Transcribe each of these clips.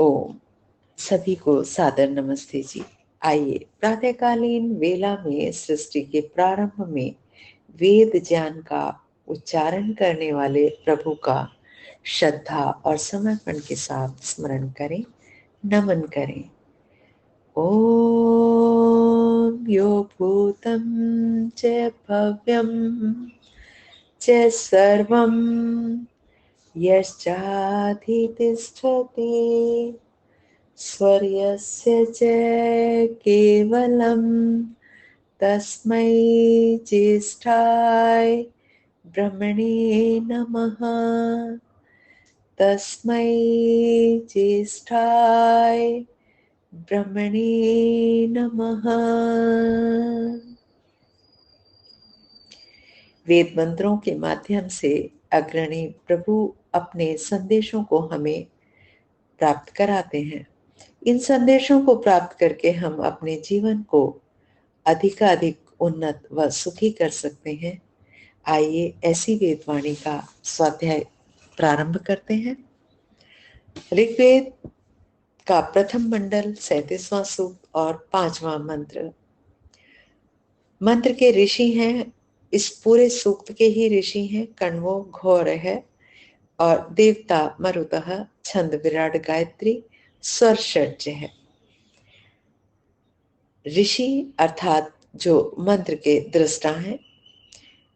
ओम। सभी को सादर नमस्ते जी। आइए प्रातःकालीन वेला में सृष्टि के प्रारंभ में वेद ज्ञान का उच्चारण करने वाले प्रभु का श्रद्धा और समर्पण के साथ स्मरण करें, नमन करें। ओम यो भूतं च भव्यं च सर्वं यश्चाधितिष्ठति स्वर्यस्य च केवलं तस्मै ज्येष्ठाय ब्रह्मणे नमः। तस्मै ज्येष्ठाय ब्रह्मणे नमः। वेद मंत्रों के माध्यम से अग्रणी प्रभु अपने संदेशों को हमें प्राप्त कराते हैं। इन संदेशों को प्राप्त करके हम अपने जीवन को अधिकाधिक उन्नत व सुखी कर सकते हैं। आइए ऐसी वेदवाणी का स्वाध्याय प्रारंभ करते हैं। ऋग्वेद का प्रथम मंडल 37वां सूक्त और 5वां मंत्र। मंत्र के ऋषि हैं, इस पूरे सूक्त के ही ऋषि हैं कण्वो घोर है और देवता मरुतः, छंद विराट गायत्री, स्वर षड्ज है। ऋषि अर्थात जो मंत्र के दृष्टा हैं,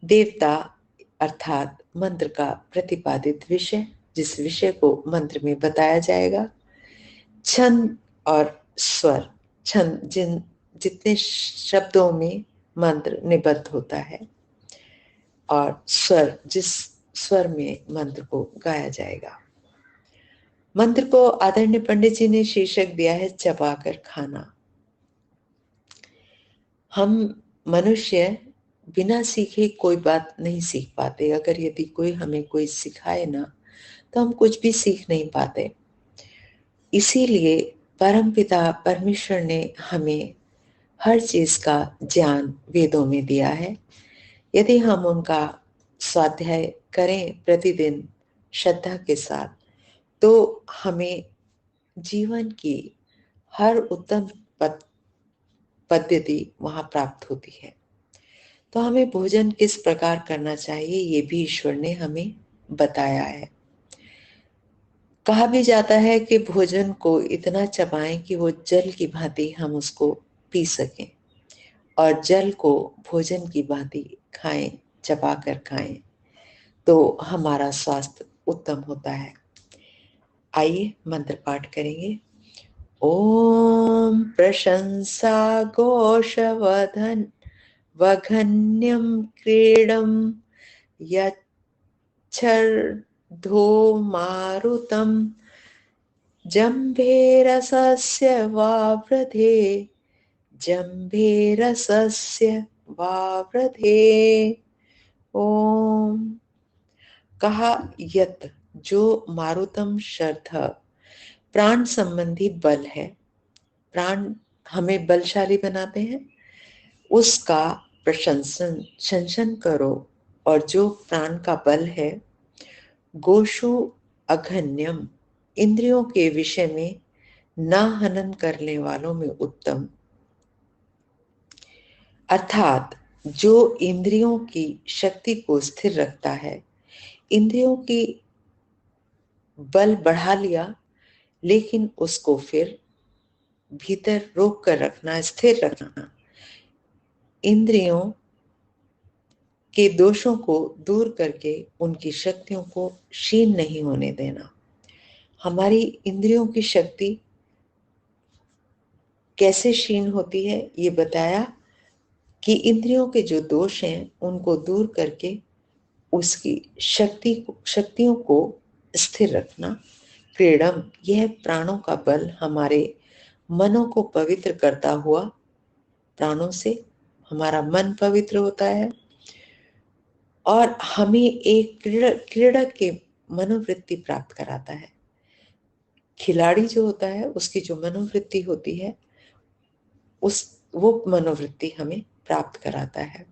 देवता अर्थात मंत्र का प्रतिपादित विषय, जिस विषय को मंत्र में बताया जाएगा, छंद और स्वर, छंद जितने शब्दों में मंत्र निबद्ध होता है, और स्वर जिस स्वर में मंत्र को गाया जाएगा। मंत्र को आदरणीय पंडित जी ने शीर्षक दिया है चबाकर खाना। हम मनुष्य बिना सीखे कोई बात नहीं सीख पाते। अगर यदि कोई हमें कोई सिखाए ना, तो हम कुछ भी सीख नहीं पाते। इसीलिए परमपिता परमेश्वर ने हमें हर चीज का ज्ञान वेदों में दिया है। यदि हम उनका स्वाध्याय करें प्रतिदिन श्रद्धा के साथ, तो हमें जीवन की हर उत्तम पद्धति वहां प्राप्त होती है। तो हमें भोजन किस प्रकार करना चाहिए, ये भी ईश्वर ने हमें बताया है। कहा भी जाता है कि भोजन को इतना चबाएं कि वो जल की भांति हम उसको पी सकें, और जल को भोजन की भांति खाएं, चबा कर खाएं, तो हमारा स्वास्थ्य उत्तम होता है। आइए मंत्र पाठ करेंगे। ओम प्रशंसा घोषवधन वघन्यं क्रीडं यच्छर्दो मारुतं जम्भेरसस्य वावृधे जम्भेरसस्य वावृधे। ओम। कहा यत जो मारुतम शर्ध प्राण संबंधी बल है, प्राण हमें बलशाली बनाते हैं, उसका प्रशंसन करो। और जो प्राण का बल है, गोशु अघन्यम इंद्रियों के विषय में न हनन करने वालों में उत्तम, अर्थात जो इंद्रियों की शक्ति को स्थिर रखता है, इंद्रियों की बल बढ़ा लिया लेकिन उसको फिर भीतर रोक कर रखना, स्थिर रखना, इंद्रियों के दोषों को दूर करके उनकी शक्तियों को क्षीण नहीं होने देना। हमारी इंद्रियों की शक्ति कैसे क्षीण होती है, ये बताया कि इंद्रियों के जो दोष हैं उनको दूर करके उसकी शक्तियों को स्थिर रखना। क्रीडम, यह प्राणों का बल हमारे मनों को पवित्र करता हुआ, प्राणों से हमारा मन पवित्र होता है और हमें एक क्रीड़क के मनोवृत्ति प्राप्त कराता है। खिलाड़ी जो होता है उसकी जो मनोवृत्ति होती है, वो मनोवृत्ति हमें प्राप्त कराता है।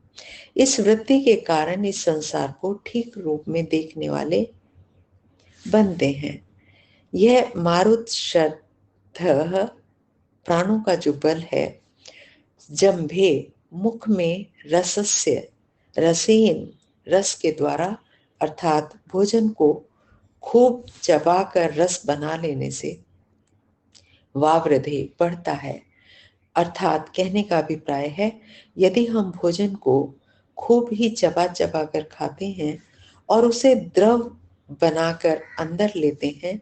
इस वृत्ति के कारण इस संसार को ठीक रूप में देखने वाले बनते हैं। यह मारुत शर्त धः प्राणों का जो बल है, जम्भे मुख में रसस्य रसेन रस के द्वारा अर्थात भोजन को खूब चबाकर रस बना लेने से वावृधे बढ़ता है। अर्थात कहने का अभिप्राय है, यदि हम भोजन को खूब ही चबा चबा कर खाते हैं और उसे द्रव बनाकर अंदर लेते हैं,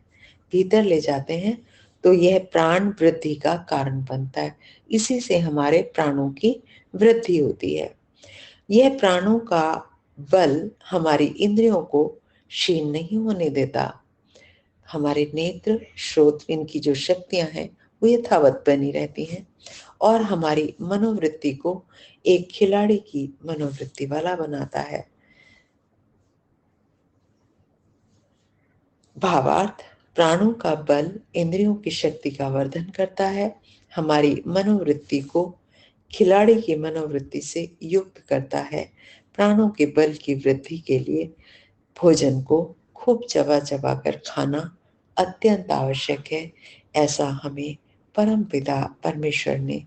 भीतर ले जाते हैं, तो यह प्राण वृद्धि का कारण बनता है। इसी से हमारे प्राणों की वृद्धि होती है। यह प्राणों का बल हमारी इंद्रियों को क्षीण नहीं होने देता। हमारे नेत्र, श्रोत्र, इनकी जो शक्तियां हैं वो यथावत बनी रहती हैं और हमारी मनोवृत्ति को एक खिलाड़ी की मनोवृत्ति वाला बनाता है। भावार्थ, प्राणों का बल इंद्रियों की शक्ति का वर्धन करता है, हमारी मनोवृत्ति को खिलाड़ी की मनोवृत्ति से युक्त करता है। प्राणों के बल की वृद्धि के लिए भोजन को खूब चबा चबा कर खाना अत्यंत आवश्यक है। ऐसा हमें परम पिता परमेश्वर ने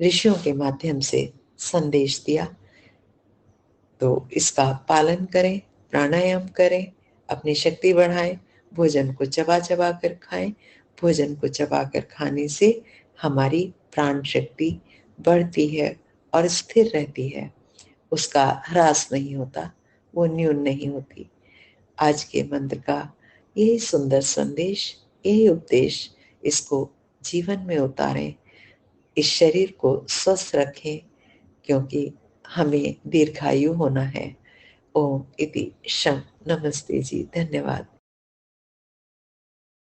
ऋषियों के माध्यम से संदेश दिया। तो इसका पालन करें, प्राणायाम करें, अपनी शक्ति बढ़ाएं, भोजन को चबा चबा कर खाएं। भोजन को चबा कर खाने से हमारी प्राण शक्ति बढ़ती है और स्थिर रहती है, उसका ह्रास नहीं होता, वो न्यून नहीं होती। आज के मंत्र का यही सुंदर संदेश, यही उपदेश, इसको जीवन में उतारें, इस शरीर को स्वस्थ रखें, क्योंकि हमें दीर्घायु होना है। ओम इति शम। नमस्ते जी, धन्यवाद।